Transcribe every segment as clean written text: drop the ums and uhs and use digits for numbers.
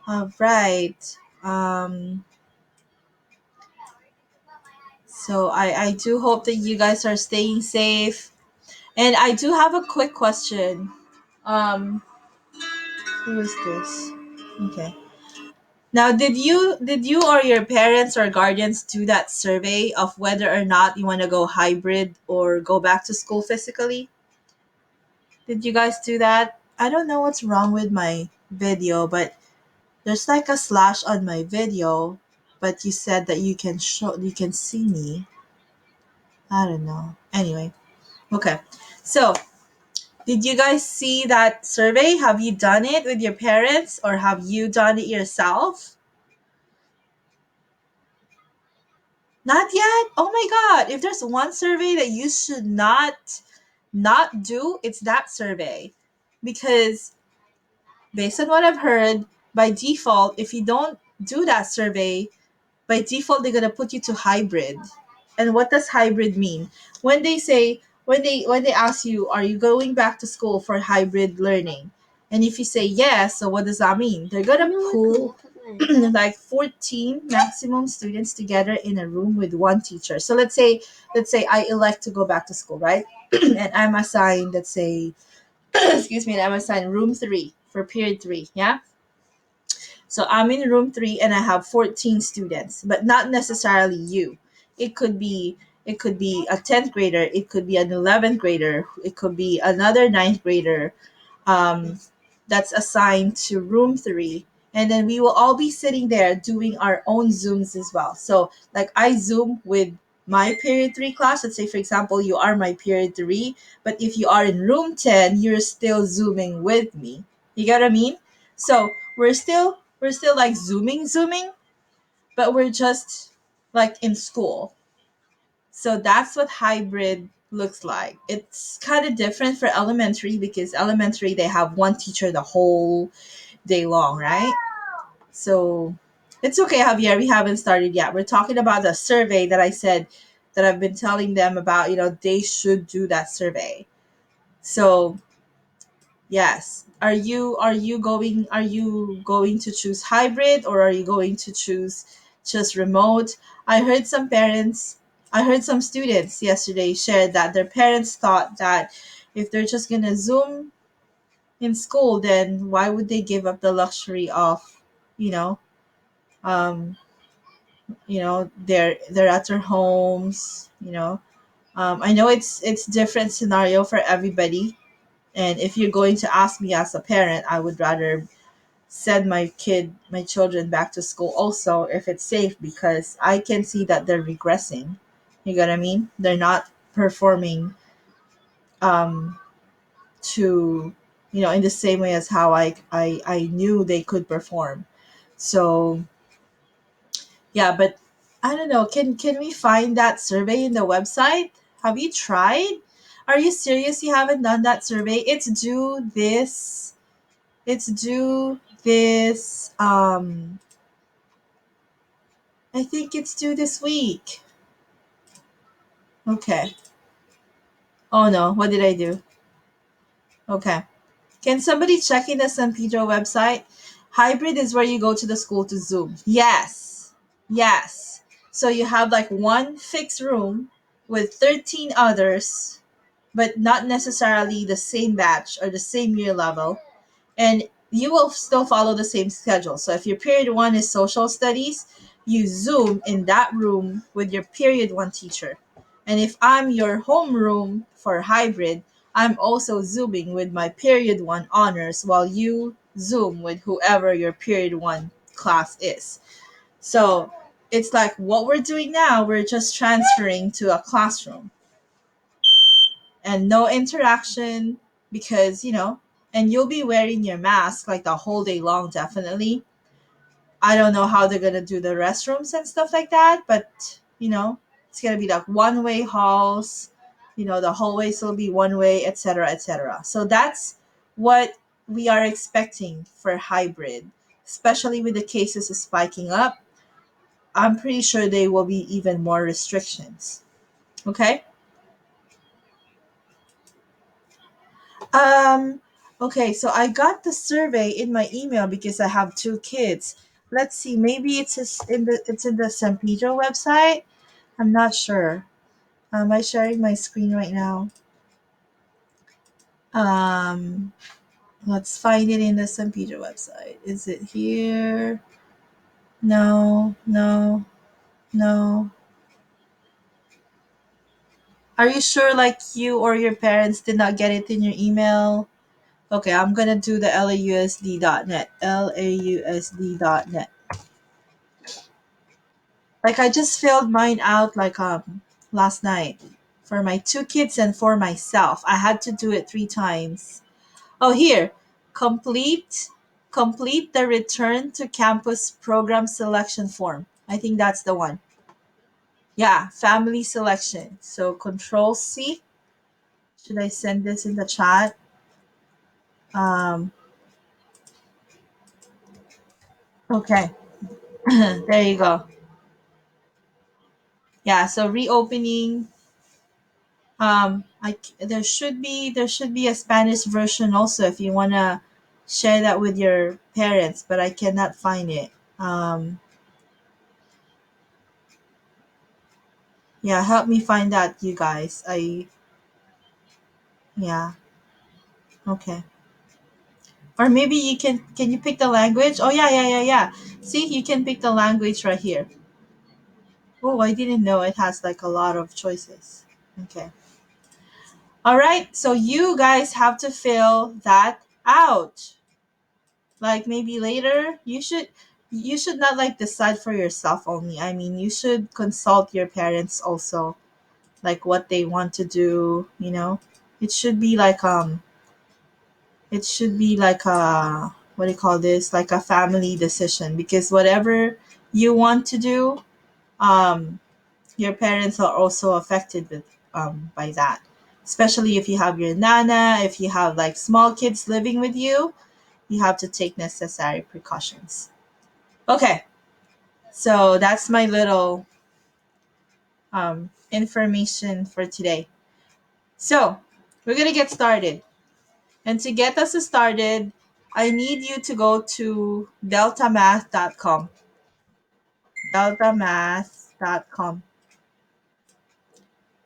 All right. So I do hope that you guys are staying safe. And I do have a quick question. Um, who is this? Okay. Now, did you or your parents or guardians do that survey of whether or not you want to go hybrid or go back to school physically? Did you guys do that? I don't know what's wrong with my video, but there's like a slash on my video, but you said that you can see me. I don't know. Anyway, okay. So, did you guys see that survey? Have you done it with your parents or have you done it yourself? Not yet. Oh my god. If there's one survey that you should not do, it's that survey. Because based on what I've heard, by default, if you don't do that survey, by default they're gonna put you to hybrid. And what does hybrid mean? When they say when they ask you, are you going back to school for hybrid learning? And if you say yes, so what does that mean? They're gonna pull like 14 maximum students together in a room with one teacher. So let's say I elect to go back to school, right? And I'm assigned, let's say, excuse me, and I'm assigned room 3 for period 3, yeah? So I'm in room 3 and I have 14 students, but not necessarily you. It could be a 10th grader, it could be an 11th grader, it could be another ninth grader, um, that's assigned to room 3. And then we will all be sitting there doing our own Zooms as well. So, like, I Zoom with my period 3 class. Let's say, for example, you are my period 3, but if you are in room 10, you're still Zooming with me. You get what I mean? So, we're still like Zooming, but we're just like in school. So that's what hybrid looks like. It's kind of different for elementary because elementary they have one teacher the whole day long, right? So it's okay, Javier. We haven't started yet. We're talking about the survey that I said that I've been telling them about. They should do that survey. So yes, are you going to choose hybrid or are you going to choose just remote? I heard some parents, I heard some students yesterday shared that their parents thought that if they're just gonna Zoom in school, then why would they give up the luxury of, you know, um, they're at their homes. I know it's different scenario for everybody, and if you're going to ask me as a parent, I would rather send my children back to school also if it's safe because I can see that they're regressing. You get what I mean? They're not performing um to in the same way as how I knew they could perform. So yeah, but I don't know. Can we find that survey in the website? Have you tried? Are you serious? You haven't done that survey? It's due this. I think it's due this week. Okay. Oh no, what did I do? Okay. Can somebody check in the San Pedro website? Hybrid is where you go to the school to Zoom. Yes. Yes. So you have like one fixed room with 13 others, but not necessarily the same batch or the same year level. And you will still follow the same schedule. So if your period 1 is social studies, you Zoom in that room with your period 1 teacher. And if I'm your homeroom for hybrid, I'm also Zooming with my period 1 honors while you Zoom with whoever your period 1 class is. So it's like what we're doing now, we're just transferring to a classroom and no interaction because and you'll be wearing your mask like the whole day long, definitely. I don't know how they're gonna do the restrooms and stuff like that, but it's gonna be like one way halls. The hallways will be one way, etc., etc. So that's what we are expecting for hybrid, especially with the cases spiking up. I'm pretty sure there will be even more restrictions. Okay. um Okay, so I got the survey in my email because I have two kids. Let's see, maybe it's in the San Pedro website. I'm not sure. Am I sharing my screen right now? Um, let's find it in the San Pedro website. Is it here? No, no, no. Are you sure like you or your parents did not get it in your email? Okay, I'm gonna do the lausd.net. lausd.net. Like I just filled mine out like last night for my two kids and for myself. I had to do it 3 times. Oh, here. Complete complete the return to campus program selection form. I think that's the one. Yeah, family selection. So control C. Should I send this in the chat? Um okay. There you go. Yeah, so reopening. There should be a Spanish version also if you wanna share that with your parents, but I cannot find it. Um, yeah, help me find that, you guys. Yeah, okay. Or maybe can you pick the language? Oh yeah, yeah, yeah, yeah. See, you can pick the language right here. Oh, I didn't know it has like a lot of choices. Okay. All right, so you guys have to fill that out. Like maybe later you should not like decide for yourself only. I mean, you should consult your parents also, like what they want to do. It should be like a what do you call this, like a family decision, because whatever you want to do, um your parents are also affected by that, especially if you have your nana, if you have like small kids living with you have to take necessary precautions. Okay, so that's my little information for today. So we're gonna get started, and to get us started, I need you to go to deltamath.com. Deltamath.com,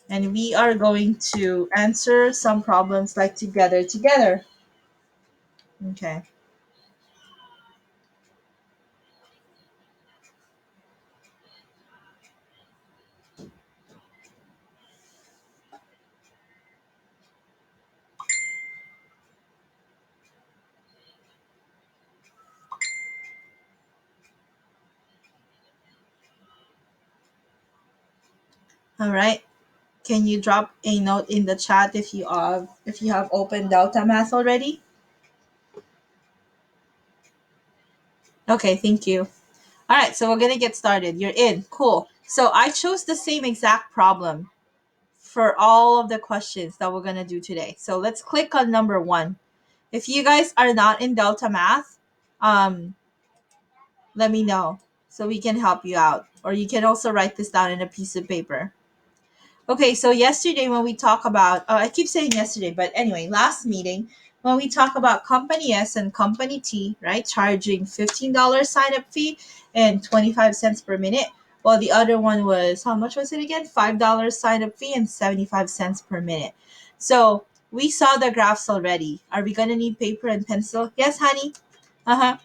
and we are going to answer some problems like together. Okay. All right. Can you drop a note in the chat if you have opened Delta Math already? Okay, thank you. All right, so we're going to get started. You're in. Cool. So I chose the same exact problem for all of the questions that we're going to do today. So let's click on number 1. If you guys are not in Delta Math, um, let me know so we can help you out. Or you can also write this down in a piece of paper. Okay, so yesterday when we talk about, I keep saying yesterday, but anyway, last meeting, when we talk about Company S and Company T, right, charging $15 sign up fee and 25 cents per minute, while the other one was, how much was it again? $5 sign up fee and 75 cents per minute. So we saw the graphs already. Are we going to need paper and pencil? Yes, honey? Uh huh.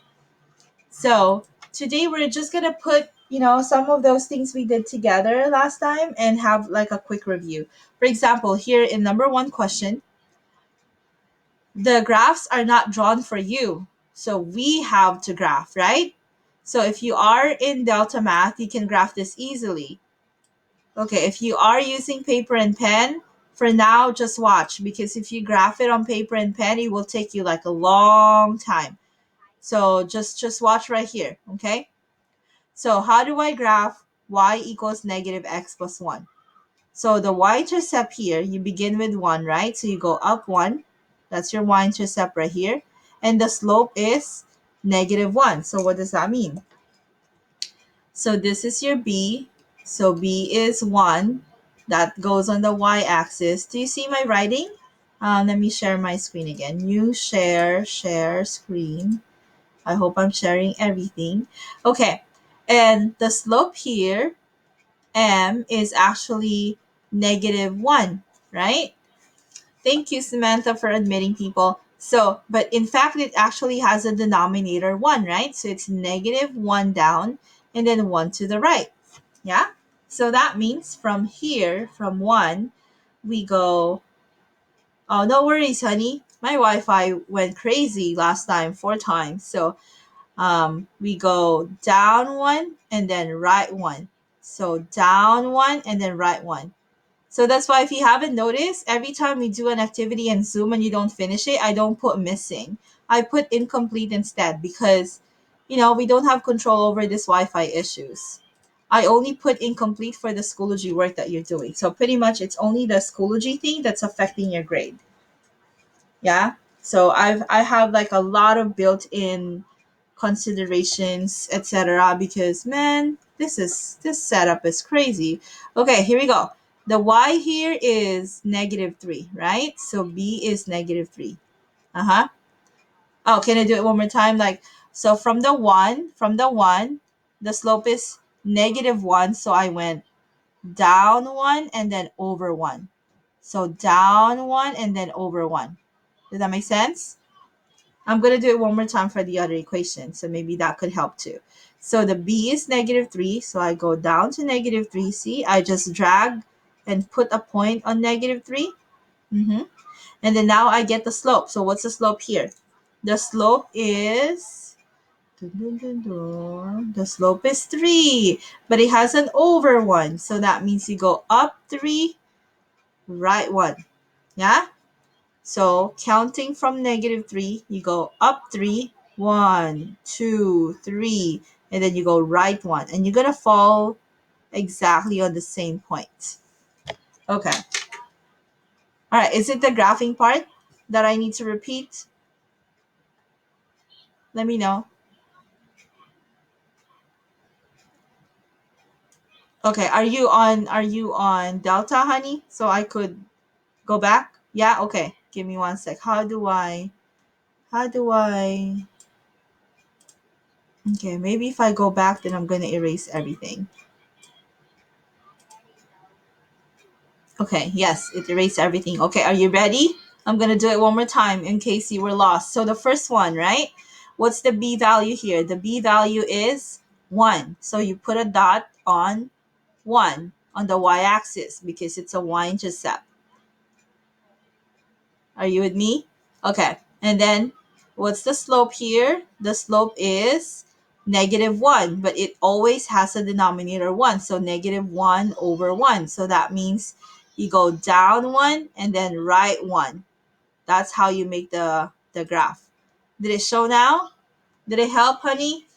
So today we're just gonna put, some of those things we did together last time and have like a quick review. For example, here in number 1 question, the graphs are not drawn for you. So we have to graph, right? So if you are in Delta Math, you can graph this easily. Okay, if you are using paper and pen, for now, just watch, because if you graph it on paper and pen, it will take you like a long time. So just watch right here, okay? So how do I graph y equals negative x plus 1? So the y-intercept here, you begin with 1, right? So you go up 1. That's your y-intercept right here. And the slope is negative 1. So what does that mean? So this is your b. So b is 1. That goes on the y-axis. Do you see my writing? Let me share my screen again. New share screen. I hope I'm sharing everything. Okay. And the slope here, m, is actually -1, right? Thank you, Samantha, for admitting people. So, but in fact, it actually has a denominator 1, right? So it's -1 down and then 1 to the right. Yeah? So that means from here, from 1, we go, oh, no worries, honey. My Wi-Fi went crazy last time, 4 times. So we go down 1 and then right 1. So down 1 and then right 1. So that's why if you haven't noticed, every time we do an activity in Zoom and you don't finish it, I don't put missing. I put incomplete instead because, we don't have control over this Wi-Fi issues. I only put incomplete for the Schoology work that you're doing. So pretty much it's only the Schoology thing that's affecting your grade. Yeah. So I have like a lot of built-in considerations, etc. Because man, this setup is crazy. Okay, here we go. The y here is -3, right? So b is -3. Uh-huh. Oh, can I do it one more time? Like, so from the one, the slope is -1. So I went down 1 and then over 1. So down 1 and then over 1. Does that make sense? I'm going to do it one more time for the other equation. So maybe that could help too. So the b is -3. So I go down to -3. See, I just drag and put a point on -3. And then now I get the slope. So what's the slope here? The slope is... The slope is 3. But it has an over 1. So that means you go up 3, right 1. Yeah? So counting from -3, you go up 3, 1, 2, 3, and then you go right 1. And you're going to fall exactly on the same point. Okay. All right. Is it the graphing part that I need to repeat? Let me know. Okay. Are you on Delta, honey? So I could go back? Yeah. Okay. Give me one sec. How do I? Okay. Maybe if I go back, then I'm going to erase everything. Okay, yes, it erased everything. Okay, are you ready? I'm going to do it one more time in case you were lost. So the first one, right? What's the b value here? The b value is 1. So you put a dot on 1 on the y-axis because it's a y-intercept. Are you with me? Okay, and then what's the slope here? The slope is -1, but it always has a denominator 1. So -1 over 1. So that means you go down 1 and then right 1. That's how you make the graph. Did it show now? Did it help, honey?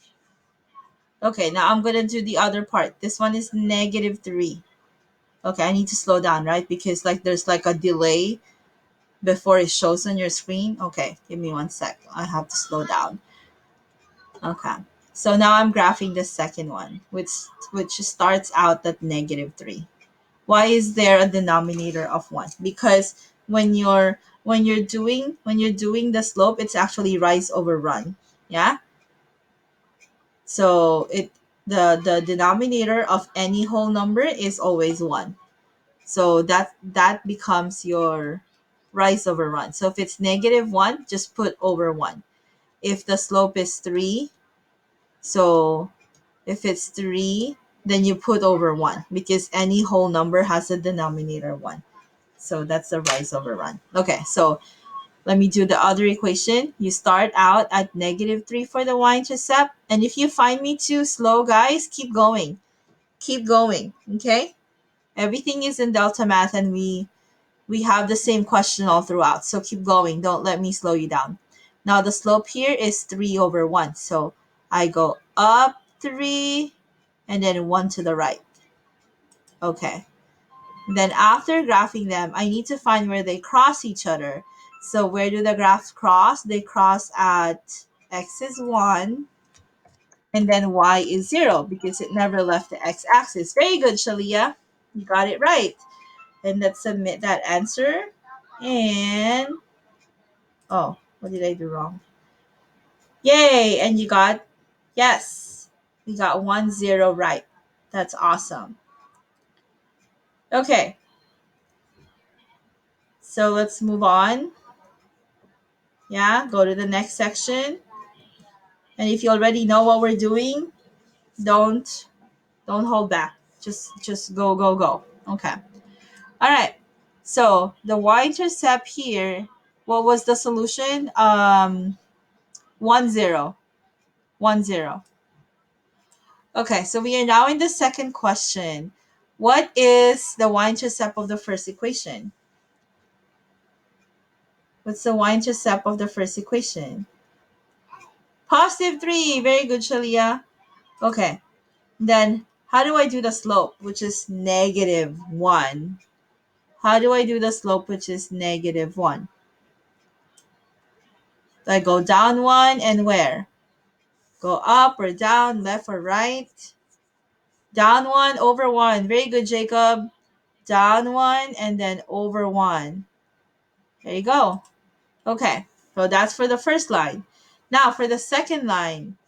Okay, now I'm going to do the other part. This one is -3. Okay, I need to slow down, right? Because like there's like a delay before it shows on your screen. Okay, give me one sec. I have to slow down. Okay. So now I'm graphing the second one, which starts out at -3. Why is there a denominator of 1? Because when you're doing the slope, it's actually rise over run. Yeah? So the denominator of any whole number is always 1. So that becomes your rise over run. So if it's -1, just put over 1. If the slope is 3, so if it's 3, then you put over 1 because any whole number has a denominator 1. So that's the rise over run. Okay, so let me do the other equation. You start out at -3 for the y-intercept. And if you find me too slow, guys, keep going. Keep going, okay? Everything is in Delta Math and we have the same question all throughout. So keep going. Don't let me slow you down. Now the slope here is 3 over 1. So I go up 3 and then 1 to the right. Okay. Then after graphing them, I need to find where they cross each other. So where do the graphs cross? They cross at x is 1 and then y is 0 because it never left the x-axis. Very good, Shalia. You got it right. And let's submit that answer. And, oh, what did I do wrong? Yay! And you got, yes, we got 1-0 right. That's awesome. Okay, so let's move on. Yeah, go to the next section. And if you already know what we're doing, don't hold back. Just go, go, go. Okay. All right. So the y-intercept here, what was the solution? 1-0. 1-0. Okay, so we are now in the second question. What is the y-intercept of the first equation? What's the y-intercept of the first equation? +3. Very good, Shalia. Okay. Then how do I do the slope, which is -1? How do I do the slope, which is -1? I go down 1 and where? Go up or down, left or right? Down 1 over 1. Very good, Jacob. Down 1 and then over 1. There you go. Okay, so that's for the first line. Now for the second line.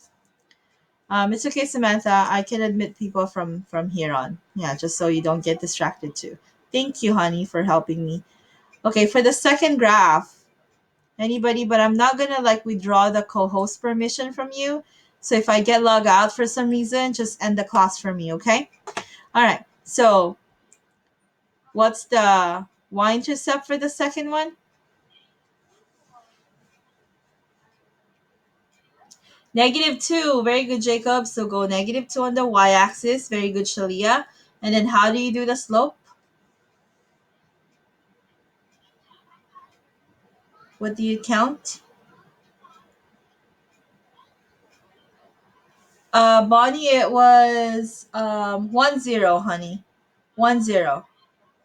It's okay, Samantha. I can admit people from here on. Yeah, just so you don't get distracted too. Thank you, honey, for helping me. Okay, for the second graph, anybody, but I'm not gonna like withdraw the co-host permission from you. So if I get logged out for some reason, just end the class for me, okay? All right. So what's the y-intercept for the second one? -2. Very good, Jacob. So go -2 on the y-axis. Very good, Shalia. And then how do you do the slope? What do you count? Bonnie, it was 1-0, honey. 1-0.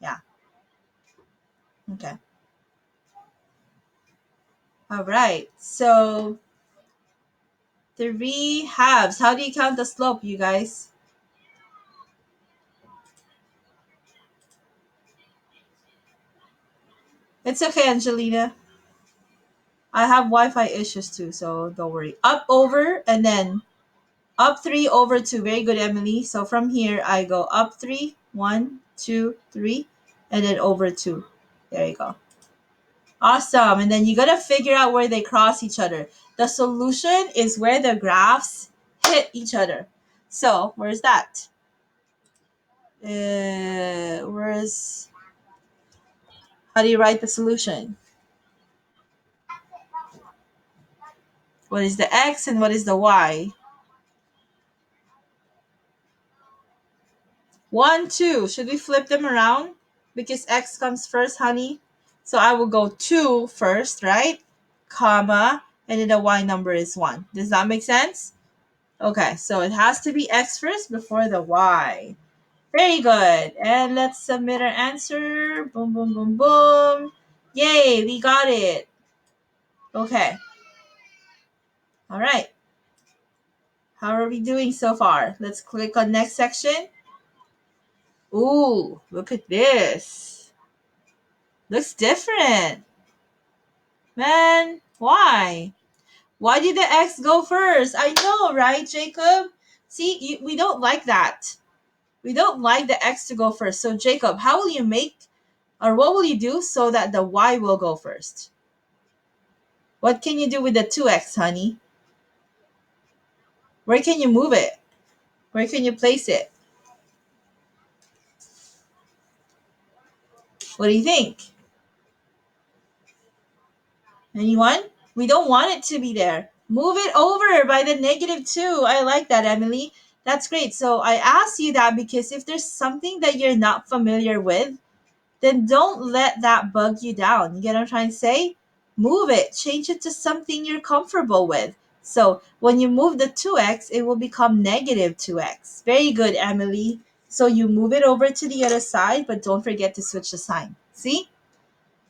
Yeah. Okay. All right. So 3/2. How do you count the slope, you guys? It's okay, Angelina. I have Wi-Fi issues too, so don't worry. Up, over, and then up 3 over 2. Very good, Emily. So from here, I go up 3, 1, 2, 3, and then over 2. There you go. Awesome. And then you got to figure out where they cross each other. The solution is where the graphs hit each other. So where's that? Where's, how do you write the solution? What is the x and what is the y? 1, 2. Should we flip them around? Because x comes first, honey. So I will go 2 first, right? Comma, and then the y number is 1. Does that make sense? Okay, so it has to be x first before the y. Very good. And let's submit our answer. Boom, boom, boom, boom. Yay, we got it. Okay. All right. How are we doing so far? Let's click on next section. Ooh, look at this. Looks different. Man, why? Why did the X go first? I know, right, Jacob? See, we don't like that. We don't like the X to go first. So, Jacob, how will you make, or what will you do so that the Y will go first? What can you do with the 2X, honey? Where can you move it? Where can you place it? What do you think? Anyone? We don't want it to be there. Move it over by the -2. I like that, Emily. That's great. So I asked you that because if there's something that you're not familiar with, then don't let that bug you down. You get what I'm trying to say? Move it. Change it to something you're comfortable with. So when you move the 2x, it will become -2x. Very good, Emily. So you move it over to the other side, but don't forget to switch the sign. See?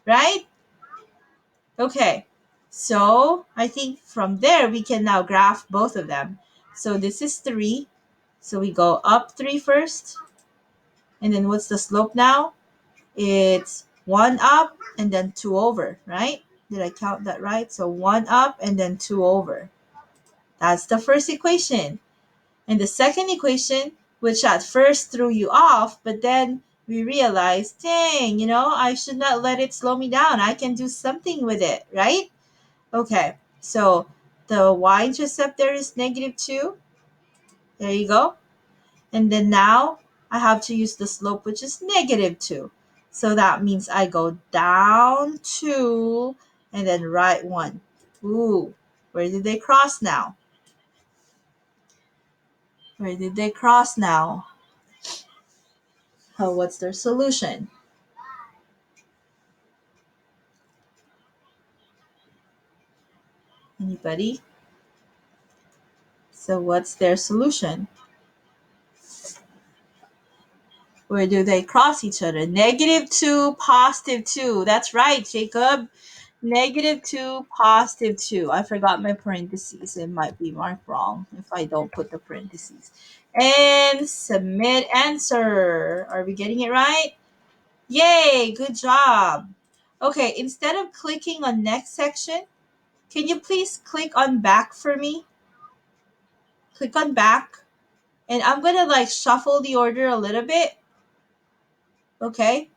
Right? Okay, so I think from there we can now graph both of them. So this is 3. So we go up 3 first. And then what's the slope now? It's 1 up and then 2 over, right? Did I count that right? So 1 up and then 2 over. That's the first equation. And the second equation, which at first threw you off, but then we realized, dang, I should not let it slow me down. I can do something with it, right? Okay, so the y-intercept there is -2. There you go. And then now I have to use the slope, which is -2. So that means I go down 2 and then right 1. Ooh, where did they cross now? Where did they cross now? Oh, what's their solution? Anybody? So what's their solution? Where do they cross each other? -2, +2. That's right, Jacob. -2, +2. I forgot my parentheses. It might be marked wrong if I don't put the parentheses. And submit answer. Are we getting it right? Yay, good job. Okay, instead of clicking on next section, can you please click on back for me? Click on back. And I'm going to shuffle the order a little bit. Okay.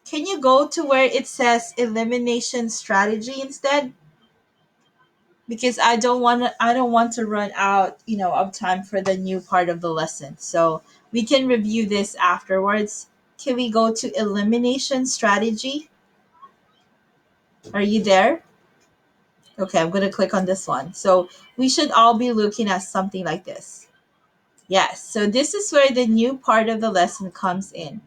Can you go to where it says elimination strategy instead? Because I don't want to run out, of time for the new part of the lesson. So we can review this afterwards. Can we go to elimination strategy? Are you there? Okay, I'm going to click on this one. So we should all be looking at something like this. Yes, so this is where the new part of the lesson comes in.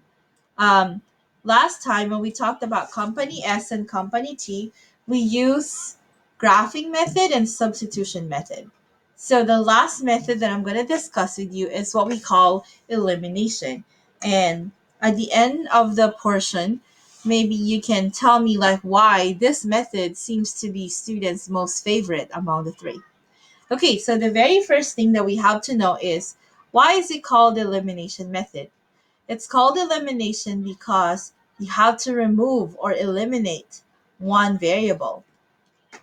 Um, Last time when we talked about company S and company T, we use graphing method and substitution method. So the last method that I'm going to discuss with you is what we call elimination. And at the end of the portion, maybe you can tell me why this method seems to be students' most favorite among the three. Okay, so the very first thing that we have to know is, why is it called the elimination method? It's called elimination because you have to remove or eliminate one variable.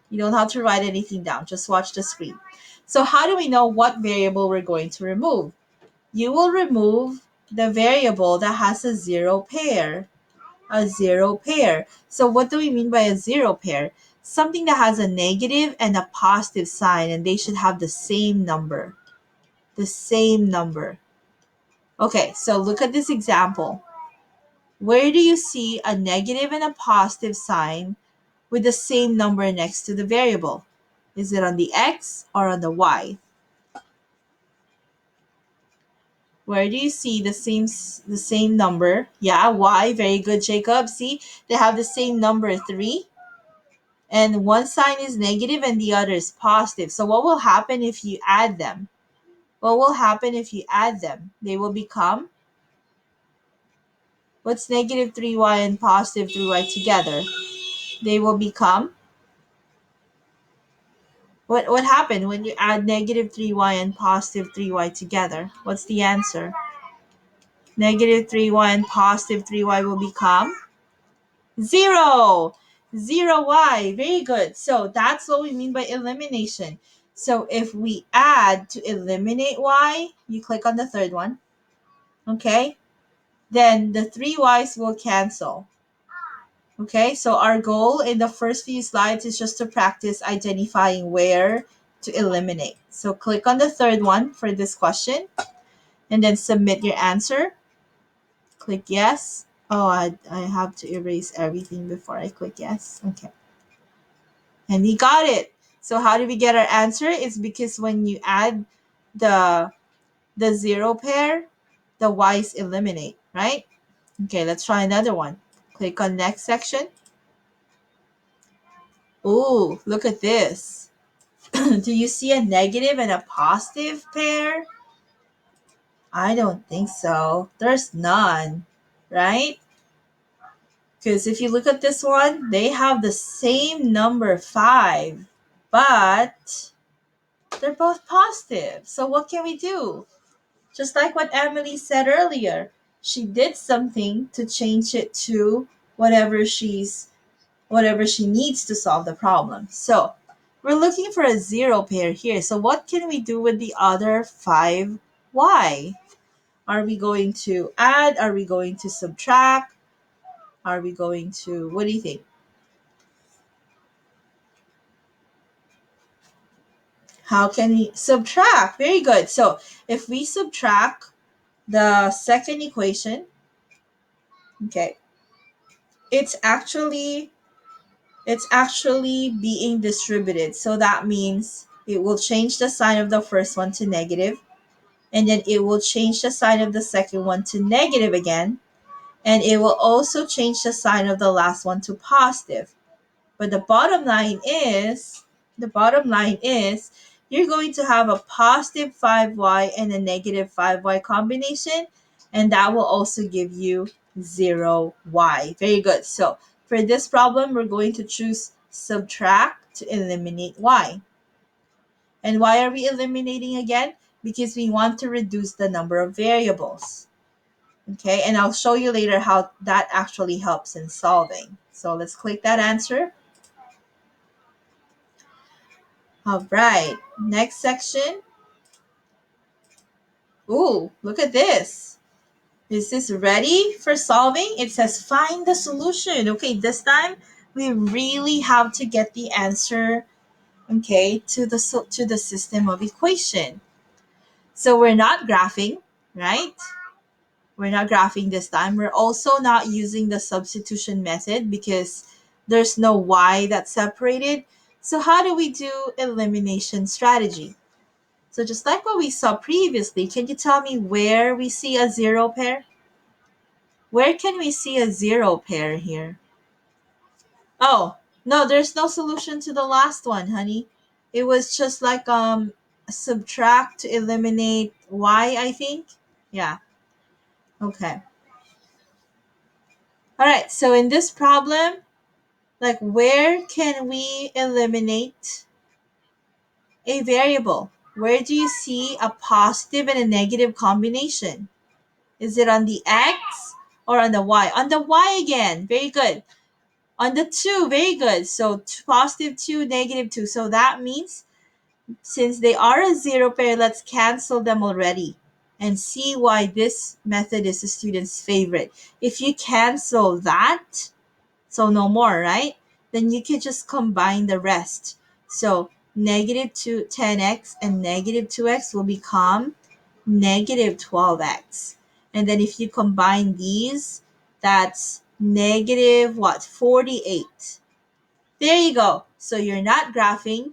You don't have to write anything down, just watch the screen. So how do we know what variable we're going to remove? You will remove the variable that has a zero pair. A zero pair. So what do we mean by a zero pair? Something that has a negative and a positive sign, and they should have the same number. The same number. Okay, so look at this example. Where do you see a negative and a positive sign with the same number next to the variable? Is it on the x or on the y? Where do you see the same number? Yeah, y. Very good, Jacob. See, they have the same number 3, and one sign is negative and the other is positive. So what will happen if you add them? What will happen if you add them? They will become, what's -3y and +3y together? They will become, what happened when you add -3y and +3y together? What's the answer? -3y and +3y will become 0. 0y. Very good. So that's what we mean by elimination. So if we add to eliminate y, you click on the third one. Okay? Then the 3y's will cancel. Okay, so our goal in the first few slides is just to practice identifying where to eliminate. So click on the third one for this question and then submit your answer. Click yes. Oh, I have to erase everything before I click yes. Okay. And we got it. So how do we get our answer? It's because when you add the zero pair, the y's eliminate, right? Okay, let's try another one. Click on next section. Ooh, look at this. Do you see a negative and a positive pair? I don't think so. There's none, right? Because if you look at this one, they have the same number 5, but they're both positive. So what can we do? Just like what Emily said earlier, she did something to change it to whatever whatever she needs to solve the problem. So we're looking for a zero pair here. So what can we do with the other 5y? Are we going to add? Are we going to subtract? Are we going to, what do you think? How can we subtract? Very good. So if we subtract the second equation, okay, it's actually being distributed. So that means it will change the sign of the first one to negative, and then it will change the sign of the second one to negative again, and it will also change the sign of the last one to positive. But the bottom line is you're going to have a positive 5y and a negative 5y combination, and that will also give you 0y. Very good. So for this problem, we're going to choose subtract to eliminate y. And why are we eliminating again? Because we want to reduce the number of variables. Okay, and I'll show you later how that actually helps in solving. So let's click that answer. All right, next section. Ooh, look at this. Is this ready for solving? It says find the solution. Okay, this time we really have to get the answer, okay, to the system of equation. So we're not graphing, right? We're not graphing this time. We're also not using the substitution method because there's no y that's separated. So how do we do elimination strategy? So just like what we saw previously, can you tell me where we see a zero pair? Where can we see a zero pair here? Oh, no, there's no solution to the last one, honey. It was just like subtract to eliminate y, I think. Yeah. Okay. All right. So in this problem, like where can we eliminate a variable? Where do you see a positive and a negative combination? Is it on the x or on the y? On the y again. Very good. On the 2, very good. So positive 2, negative 2. So that means since they are a zero pair, let's cancel them already and see why this method is the student's favorite. If you cancel that, so no more, right? Then you can just combine the rest. So negative 10x and negative 2x will become negative 12x. And then if you combine these, that's negative what? 48. There you go. So you're not graphing,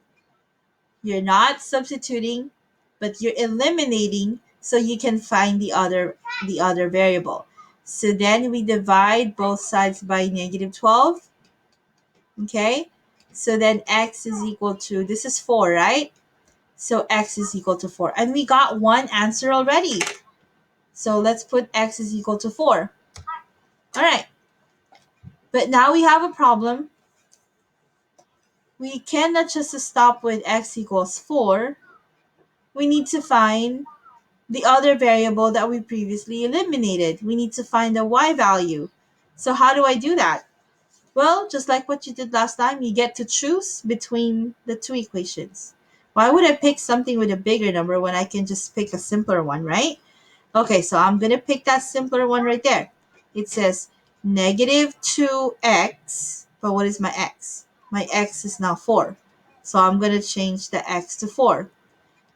you're not substituting, but you're eliminating so you can find the other variable. So then we divide both sides by negative 12. Okay? So then x is equal to, this is 4, right? So x is equal to 4. And we got one answer already. So let's put x is equal to 4. All right. But now we have a problem. We cannot just stop with x equals 4. We need to find the other variable that we previously eliminated. We need to find the y value. So how do I do that? Well, just like what you did last time, you get to choose between the two equations. Why would I pick something with a bigger number when I can just pick a simpler one, right? Okay, so I'm going to pick that simpler one right there. It says negative 2x, but what is my x? My x is now 4. So I'm going to change the x to 4.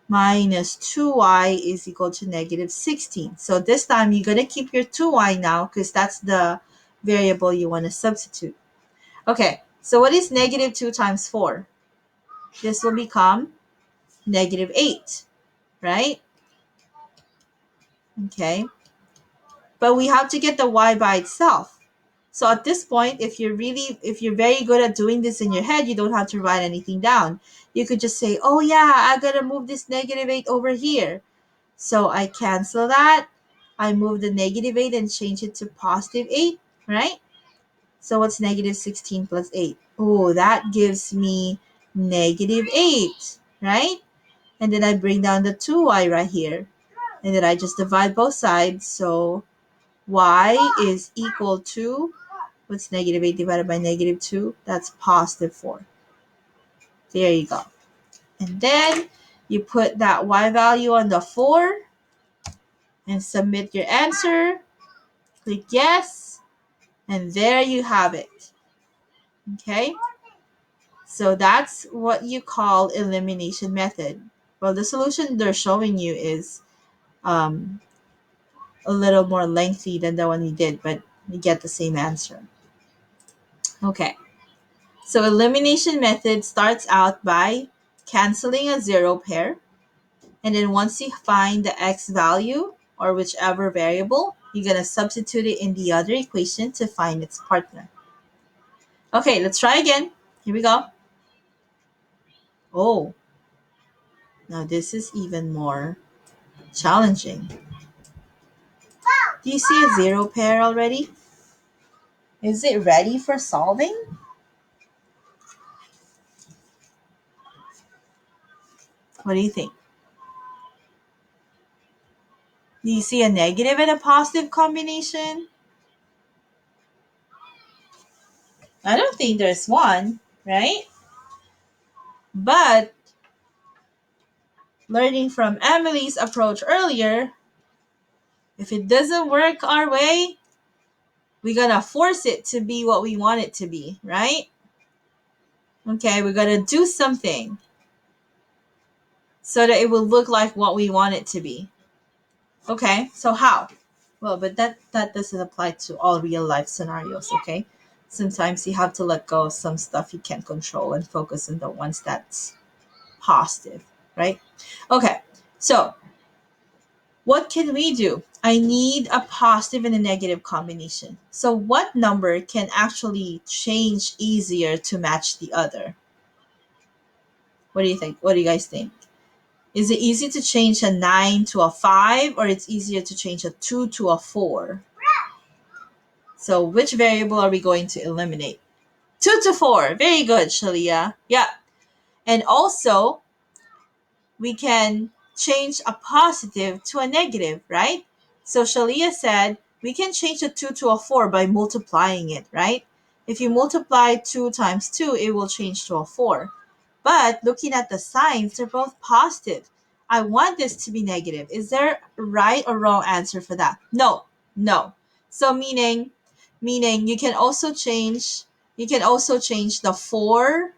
Minus 2y is equal to negative 16. So this time you're going to keep your 2y now because that's the variable you want to substitute. Okay, so what is negative 2 times 4? This will become negative 8, right? Okay, but we have to get the y by itself. So at this point, if you're very good at doing this in your head, you don't have to write anything down. You could just say, oh yeah, I gotta move this negative 8 over here. So I cancel that. I move the negative 8 and change it to positive 8, right? So what's negative 16 plus 8? Oh, that gives me negative 8, right? And then I bring down the 2y right here. And then I just divide both sides. So y is equal to, What's negative 8 divided by negative 2? That's positive 4. There you go. And then you put that y value on the 4 and submit your answer. Click yes. And there you have it. Okay? So that's what you call elimination method. Well, the solution they're showing you is a little more lengthy than the one we did, but you get the same answer. Okay. So elimination method starts out by canceling a zero pair. And then once you find the x value or whichever variable, you're going to substitute it in the other equation to find its partner. Okay, let's try again. Here we go. Oh, now this is even more challenging. Do you see a zero pair already? Is it ready for solving? What do you think? Do you see a negative and a positive combination? I don't think there's one, right? But learning from Emily's approach earlier, if it doesn't work our way, we're gonna force it to be what we want it to be, right? Okay, we're gonna do something so that it will look like what we want it to be. Okay, so how? Well, but that doesn't apply to all real life scenarios, okay? Sometimes you have to let go of some stuff you can't control and focus on the ones that's positive, right? Okay, so what can we do? I need a positive and a negative combination. So what number can actually change easier to match the other? What do you think? What do you guys think? Is it easy to change a 9 to a 5 or it's easier to change a 2 to a 4? So which variable are we going to eliminate? 2 to 4. Very good, Shalia. Yeah. And also, we can change a positive to a negative, right? So Shalia said we can change a 2 to a 4 by multiplying it, right? If you multiply 2 times 2, it will change to a 4. But looking at the signs, they're both positive. I want this to be negative. Is there a right or wrong answer for that? No. No. So meaning you can also change the 4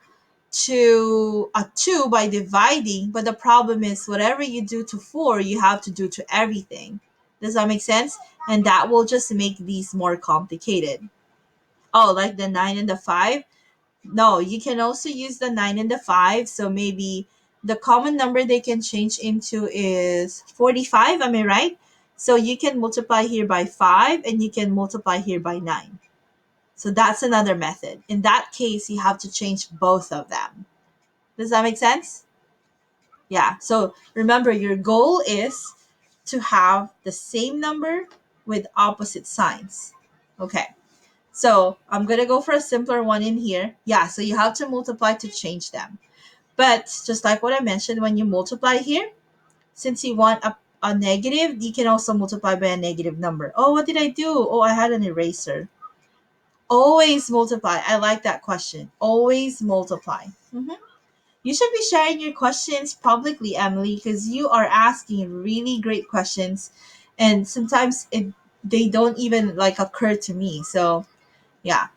to a 2 by dividing, but the problem is whatever you do to 4, you have to do to everything. Does that make sense? And that will just make these more complicated. Oh, like the 9 and the 5? No, you can also use the 9 and the 5. So maybe the common number they can change into is 45. Am I right? So you can multiply here by 5 and you can multiply here by 9. So that's another method. In that case, you have to change both of them. Does that make sense? Yeah. So remember, your goal is to have the same number with opposite signs. Okay. So I'm going to go for a simpler one in here. Yeah. So you have to multiply to change them. But just like what I mentioned, when you multiply here, since you want a negative, you can also multiply by a negative number. Oh, what did I do? Oh, I had an eraser. Always multiply. I like that question. Always multiply. You should be sharing your questions publicly, Emily, because you are asking really great questions, and sometimes they don't even like occur to me. So yeah.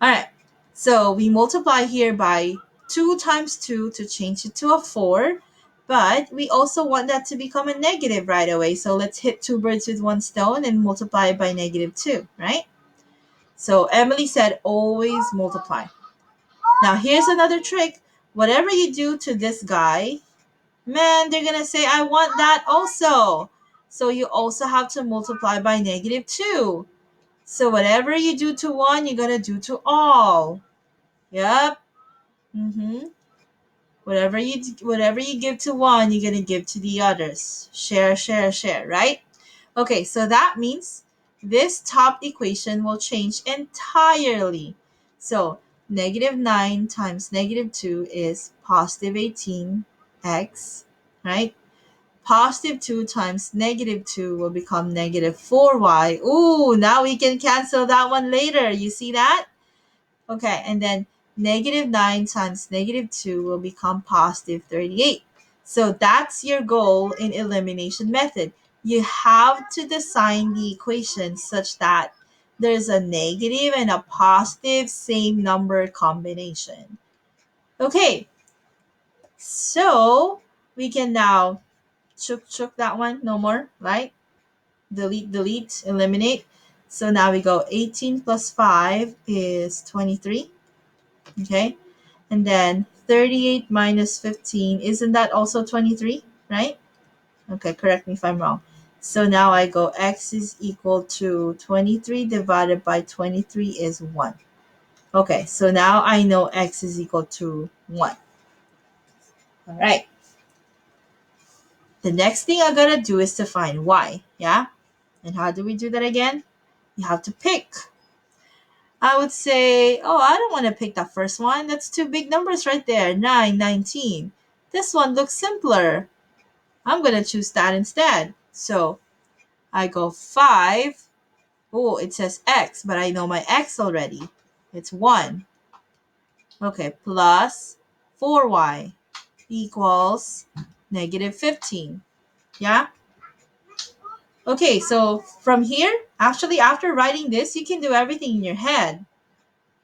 All right. So we multiply here by 2 times 2 to change it to a 4, but we also want that to become a negative right away. So let's hit two birds with one stone and multiply by negative 2, right? So Emily said always multiply. Now here's another trick. Whatever you do to this guy, man, they're gonna say, I want that also. So you also have to multiply by negative 2. So whatever you do to one, you're gonna do to all. Yep. Whatever you give to one, you're gonna give to the others. Share, share, share, right? Okay, so that means this top equation will change entirely. So negative 9 times negative 2 is positive 18x, right? Positive 2 times negative 2 will become negative 4y. Ooh, now we can cancel that one later. You see that? Okay, and then negative 9 times negative 2 will become positive 38. So that's your goal in elimination method. You have to design the equation such that there's a negative and a positive same number combination. Okay, so we can now chook that one, no more, right? Delete, eliminate. So now we go 18 plus 5 is 23. Okay, and then 38 minus 15, isn't that also 23, right? Okay, correct me if I'm wrong. So now I go x is equal to 23 divided by 23 is 1. Okay, so now I know x is equal to 1. All right. The next thing I gotta do is to find y, yeah? And how do we do that again? You have to pick. I would say, oh, I don't want to pick that first one. That's two big numbers right there, 9, 19. This one looks simpler. I'm going to choose that instead. So I go 5. Oh, it says x, but I know my x already. It's 1. Okay, plus 4y equals negative 15. Yeah? Okay, so from here, actually, after writing this, you can do everything in your head.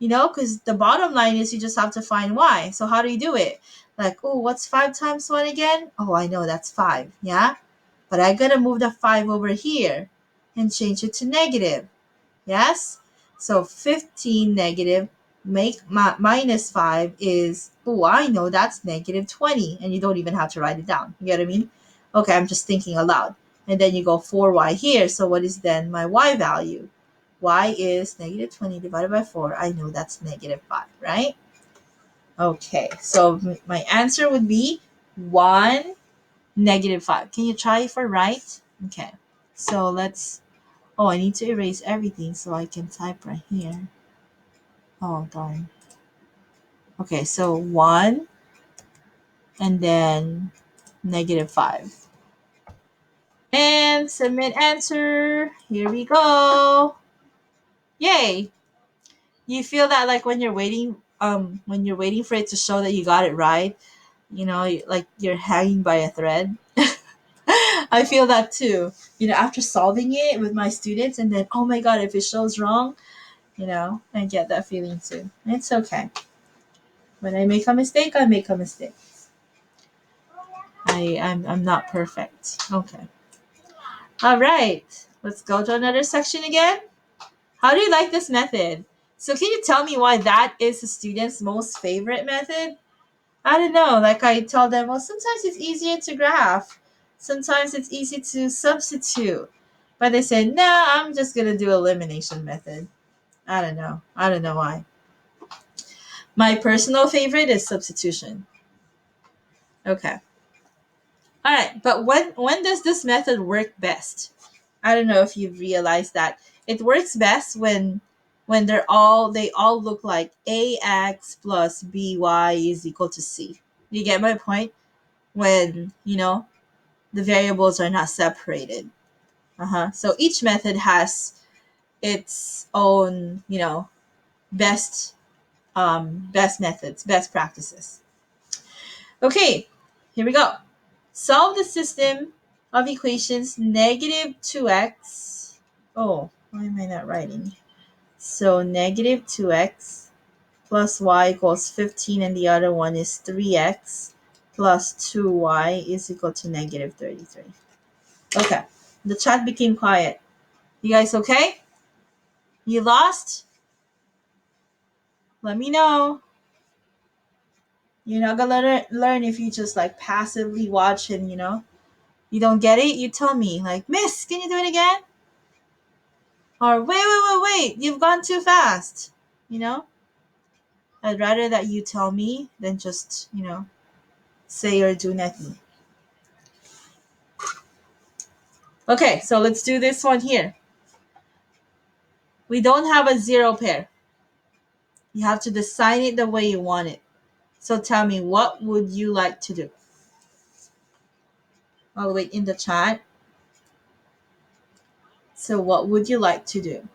Because the bottom line is you just have to find y. So how do you do it? Like, oh, what's 5 times 1 again? Oh, I know that's 5, yeah? But I gotta move the 5 over here and change it to negative, yes? So 15 negative minus 5 is, oh, I know that's negative 20. And you don't even have to write it down. You get what I mean? Okay, I'm just thinking aloud. And then you go 4y here. So what is then my y value? Y is negative 20 divided by 4. I know that's negative 5, right? Okay, so my answer would be 1, negative 5. Can you try for right? Okay, so let's, oh, I need to erase everything so I can type right here. Oh, darn. Okay, so 1 and then negative 5. And submit answer. Here we go. Yay! You feel that like when you're waiting for it to show that you got it right, like you're hanging by a thread. I feel that too. After solving it with my students, and then, oh my god, if it shows wrong, I get that feeling too. It's okay. When I make a mistake, I make a mistake. I'm not perfect. Okay. All right. Let's go to another section again. How do you like this method? So can you tell me why that is the student's most favorite method? I don't know. Like I tell them, well, sometimes it's easier to graph. Sometimes it's easy to substitute. But they say, nah, I'm just going to do elimination method. I don't know. I don't know why. My personal favorite is substitution. Okay. All right. But when does this method work best? I don't know if you've realized that. It works best when they all look like ax plus by is equal to c. You get my point? When, the variables are not separated. So each method has its own, best best methods, best practices. Okay, here we go. Solve the system of equations negative 2x. Oh, why am I not writing? So negative 2x plus y equals 15, and the other one is 3x plus 2y is equal to negative 33. Okay, the chat became quiet. You guys okay? You lost? Let me know. You're not gonna learn if you just like passively watch and you don't get it. You tell me like, Miss, can you do it again? Or wait, you've gone too fast. You know. I'd rather that you tell me than just say or do nothing. Okay, so let's do this one here. We don't have a zero pair. You have to design it the way you want it. So tell me, what would you like to do? I'll wait in the chat. So what would you like to do?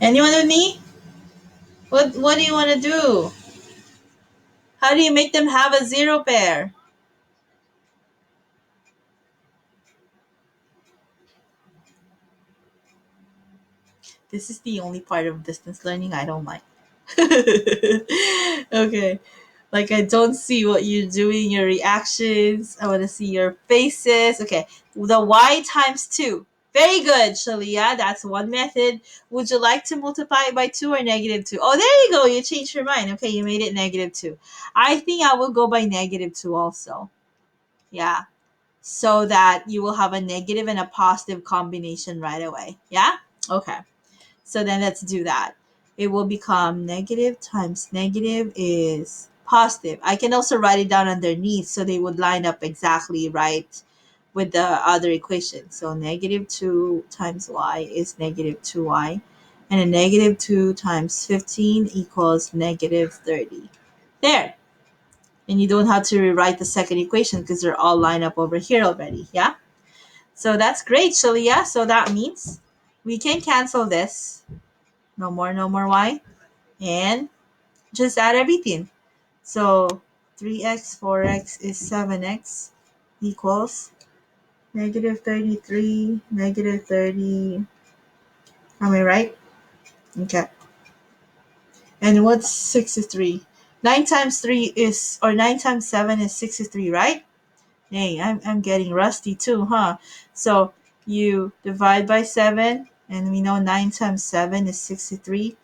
Anyone with me? What do you want to do? How do you make them have a zero pair? This is the only part of distance learning I don't like. Okay. Like, I don't see what you're doing, your reactions. I want to see your faces. Okay. The y times 2. Very good, Shalia. That's one method. Would you like to multiply it by 2 or negative 2? Oh, there you go. You changed your mind. Okay, you made it negative 2. I think I will go by negative 2 also. Yeah. So that you will have a negative and a positive combination right away. Yeah? Okay. So then let's do that. It will become negative times negative is positive. I can also write it down underneath so they would line up exactly right with the other equation. So negative 2 times y is negative 2y. And a negative 2 times 15 equals negative 30. There. And you don't have to rewrite the second equation because they're all lined up over here already. Yeah? So that's great, Shalia. So that means we can cancel this. No more y. And just add everything. So 3x, 4x is 7x equals negative 33, negative 30. Am I right? Okay. And what's 63? 9 times 3 is, or 9 times 7 is 63, right? Hey, I'm getting rusty too, huh? So you divide by 7, and we know 9 times 7 is 63.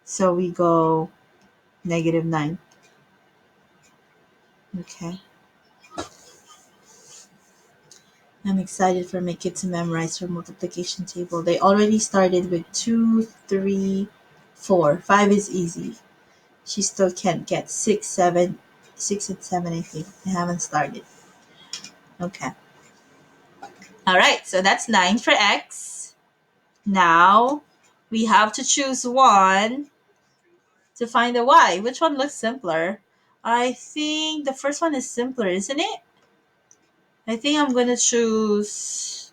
So we go negative 9. Okay. I'm excited for my kid to memorize her multiplication table. They already started with 2, 3, 4. 5 is easy. She still can't get 6, 7, 6 and 7, I think. They haven't started. Okay. All right, so that's 9 for x. Now we have to choose one to find the y. Which one looks simpler? I think the first one is simpler, isn't it? I think I'm gonna choose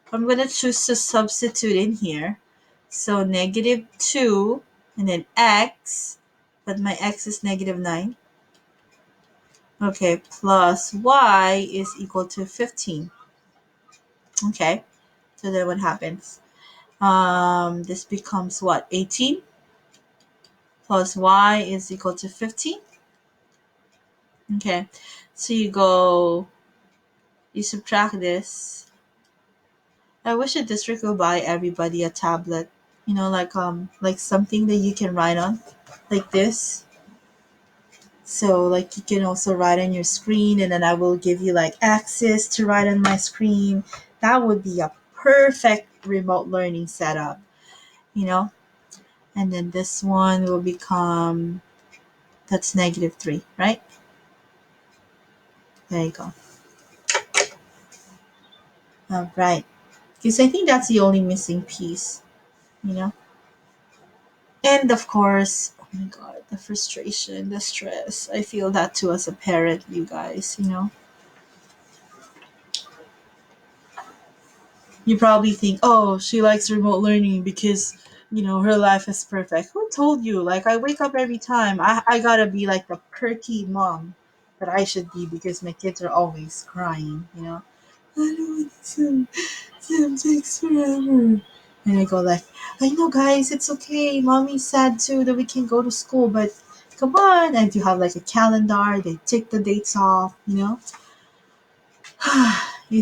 to substitute in here. So negative 2 and then x, but my x is negative 9. Okay, plus y is equal to 15. Okay, so then what happens? This becomes what? 18 plus y is equal to 15. Okay, so you subtract this. I wish a district would buy everybody a tablet. Like something that you can write on, like this. So like you can also write on your screen, and then I will give you like access to write on my screen. That would be a perfect remote learning setup, you know? And then this one will become, that's negative 3, right? There you go. All right. Because I think that's the only missing piece, you know? And of course, oh my God, the frustration, the stress. I feel that too as a parent, you guys, you know? You probably think, oh, she likes remote learning because, her life is perfect. Who told you? Like, I wake up every time. I gotta be like the perky mom that I should be because my kids are always crying, I don't want to. Sam takes forever. And I go like, I know, guys, it's okay. Mommy's sad too that we can't go to school, but come on. And you have like a calendar. They tick the dates off, You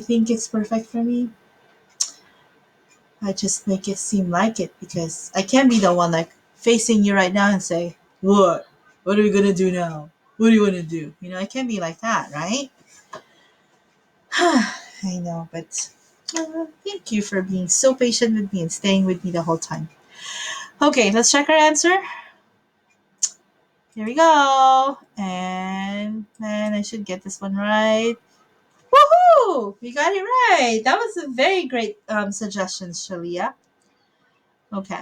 think it's perfect for me? I just make it seem like it because I can't be the one like facing you right now and say, what? What are we going to do now? What do you want to do? I can't be like that, right? I know, but thank you for being so patient with me and staying with me the whole time. Okay, let's check our answer. Here we go. And I should get this one right. Woo! You got it right. That was a very great suggestion, Shalia. Okay.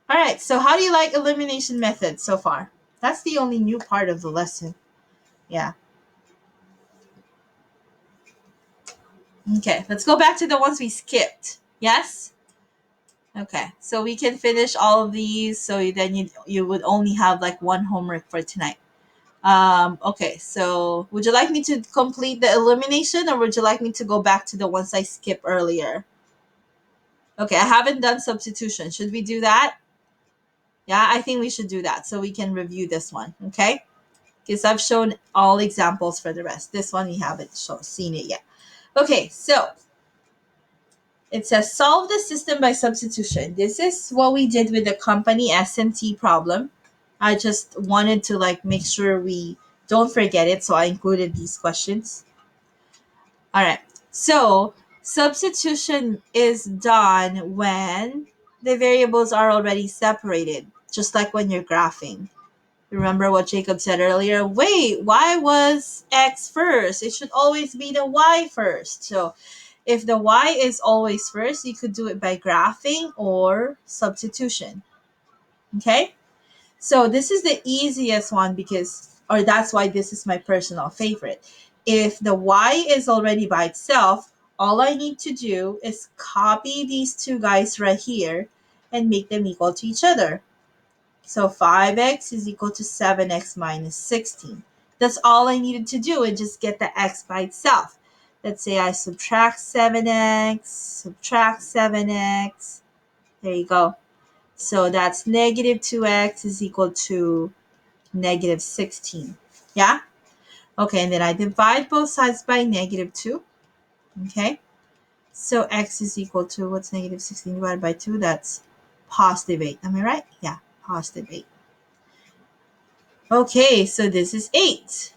All right. So how do you like elimination methods so far? That's the only new part of the lesson. Yeah. Okay. Let's go back to the ones we skipped. Yes? Okay. So we can finish all of these. So then you would only have like one homework for tonight. Okay, so would you like me to complete the elimination or would you like me to go back to the ones I skipped earlier? Okay, I haven't done substitution. Should we do that? Yeah, I think we should do that so we can review this one, okay? Because I've shown all examples for the rest. This one we haven't seen it yet. Okay, so it says solve the system by substitution. This is what we did with the company S&T problem. I just wanted to like make sure we don't forget it, so I included these questions. All right. So substitution is done when the variables are already separated, just like when you're graphing. Remember what Jacob said earlier? Wait, why was X first? It should always be the Y first. So if the Y is always first, you could do it by graphing or substitution. Okay? So this is the easiest one or that's why this is my personal favorite. If the Y is already by itself, all I need to do is copy these two guys right here and make them equal to each other. So 5x is equal to 7x minus 16. That's all I needed to do and just get the x by itself. Let's say I subtract 7x. There you go. So that's negative 2x is equal to negative 16. Yeah? Okay, and then I divide both sides by negative 2. Okay? So x is equal to, what's negative 16 divided by 2? That's positive 8. Am I right? Yeah, positive 8. Okay, so this is 8.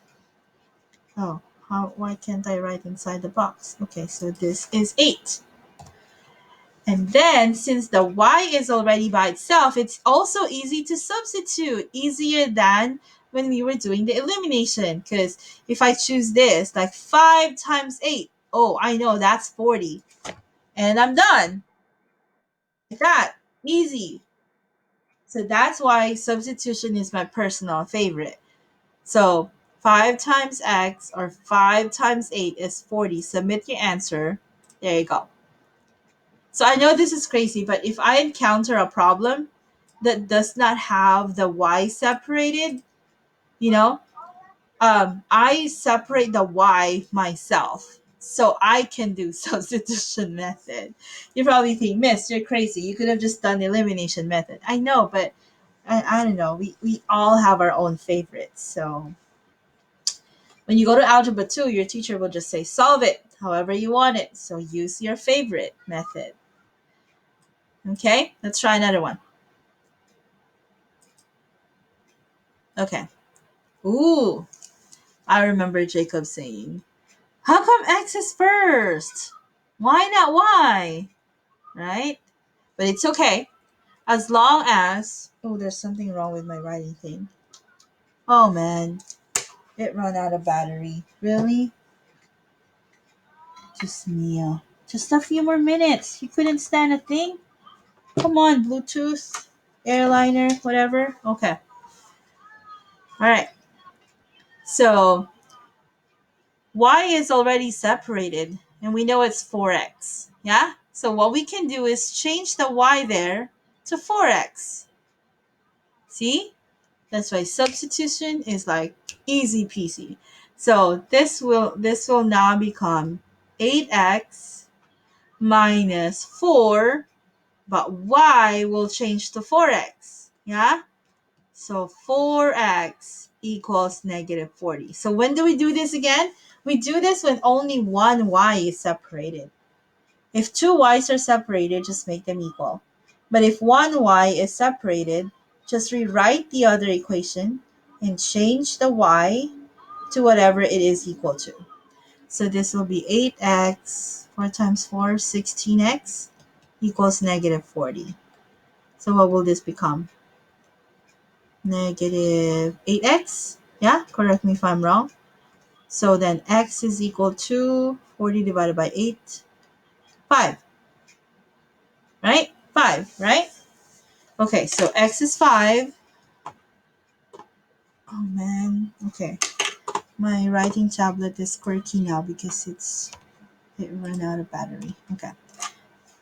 Oh, why can't I write inside the box? Okay, so this is 8. And then, since the y is already by itself, it's also easy to substitute, easier than when we were doing the elimination. Because if I choose this, like 5 times 8, oh, I know that's 40. And I'm done. Like that. Easy. So that's why substitution is my personal favorite. So 5 times x or 5 times 8 is 40. Submit your answer. There you go. So I know this is crazy, but if I encounter a problem that does not have the y separated, you know, I separate the y myself. So I can do substitution method. You probably think, Miss, you're crazy. You could have just done the elimination method. I know, but I don't know. We all have our own favorites. So when you go to Algebra 2, your teacher will just say, solve it however you want it. So use your favorite method. Okay, let's try another one. Okay. Ooh, I remember Jacob saying, how come X is first? Why not Y? Right? But it's okay. As long as... Oh, there's something wrong with my writing thing. Oh, man. It ran out of battery. Really? Just me. Just a few more minutes. You couldn't stand a thing? Come on, Bluetooth, airliner, whatever. Okay. All right. So y is already separated, and we know it's 4x. Yeah? So what we can do is change the y there to 4x. See? That's why substitution is like easy peasy. So this will now become 8x minus 4, but y will change to 4x. Yeah? So 4x equals negative 40. So when do we do this again? We do this when only one y is separated. If two y's are separated, just make them equal. But if one y is separated, just rewrite the other equation and change the y to whatever it is equal to. So this will be 8x, 4 times 4, 16x equals negative 40. So what will this become? Negative 8x. Yeah, correct me if I'm wrong. So then x is equal to 40 divided by 8, 5, right? 5, right? Okay, so x is 5. Oh man, okay. My writing tablet is quirky now because it ran out of battery. Okay.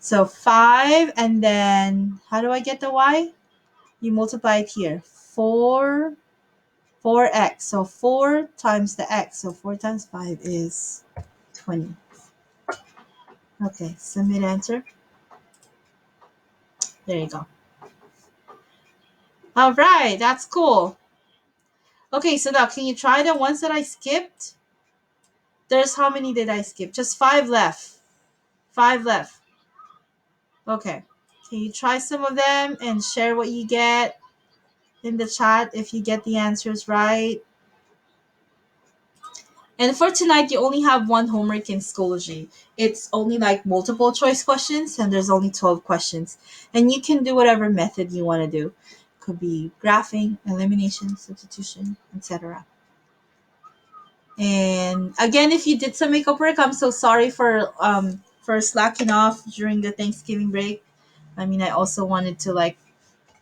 So 5, and then how do I get the y? You multiply it here. 4x. So 4 times the x. So 4 times 5 is 20. Okay, submit answer. There you go. All right, that's cool. Okay, so now can you try the ones that I skipped? There's how many did I skip? Just 5 left. 5 left. Okay. Can you try some of them and share what you get in the chat if you get the answers right? And for tonight, you only have one homework in Schoology. It's only like multiple choice questions, and there's only 12 questions. And you can do whatever method you want to do. Could be graphing, elimination, substitution, etc. And again, if you did some makeup work, I'm so sorry for slacking off during the Thanksgiving break. I mean, I also wanted to like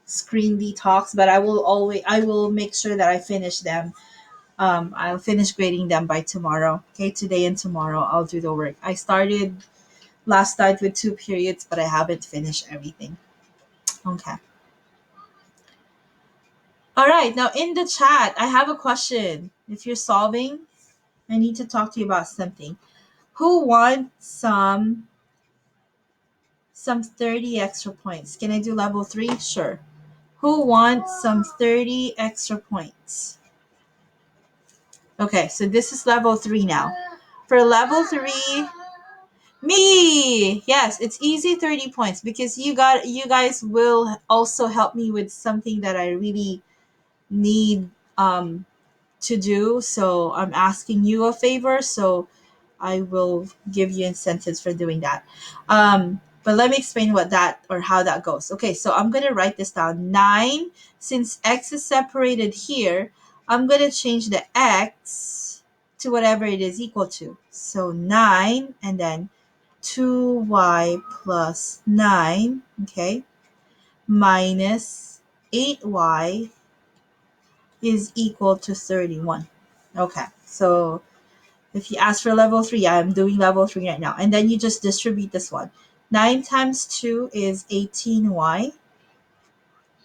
screen detox, but I will make sure that I finish them. I'll finish grading them by tomorrow. Okay, today and tomorrow I'll do the work. I started last night with 2 periods, but I haven't finished everything. Okay. All right. Now in the chat, I have a question. If you're solving, I need to talk to you about something. Who wants some 30 extra points? Can I do level 3? Sure. Who wants some 30 extra points? Okay, so this is level 3 now. For level 3, me. Yes, it's easy 30 points because you guys will also help me with something that I really need to do. So I'm asking you a favor, so I will give you incentives for doing that. But let me explain what that or how that goes. Okay, so I'm going to write this down. 9, since x is separated here, I'm going to change the x to whatever it is equal to. So 9 and then 2y plus 9, okay, minus 8y is equal to 31. Okay, so if you ask for level 3, I'm doing level 3 right now. And then you just distribute this one. 9 times 2 is 18y.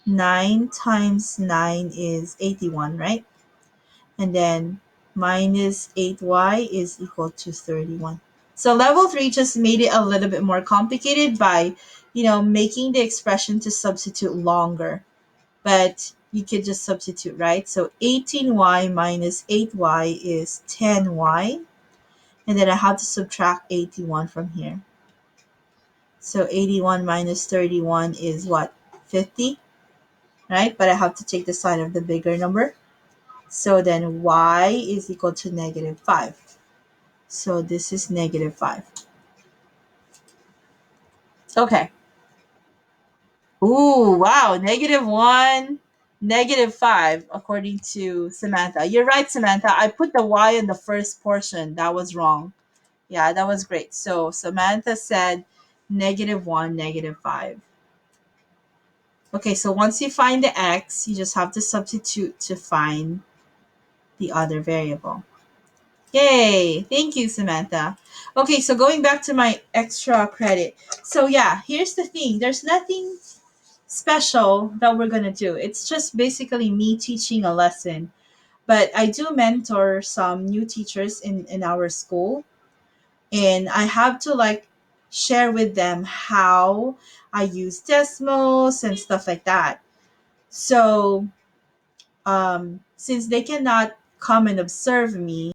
9 times 9 is 81, right? And then minus 8y is equal to 31. So level 3 just made it a little bit more complicated by, making the expression to substitute longer. But you could just substitute, right? So 18y minus 8y is 10y. And then I have to subtract 81 from here. So 81 minus 31 is what? 50, right? But I have to take the sign of the bigger number. So then y is equal to negative 5. So this is negative 5. Okay. Ooh, wow. -1, -5, according to Samantha. You're right, Samantha. I put the y in the first portion. That was wrong. Yeah, that was great. So Samantha said -1, -5. Okay, so once you find the x, you just have to substitute to find the other variable. Yay! Thank you, Samantha. Okay, so going back to my extra credit. So yeah, here's the thing. There's nothing special that we're going to do. It's just basically me teaching a lesson. But I do mentor some new teachers in our school. And I have to like share with them how I use Desmos and stuff like that. So since they cannot come and observe me,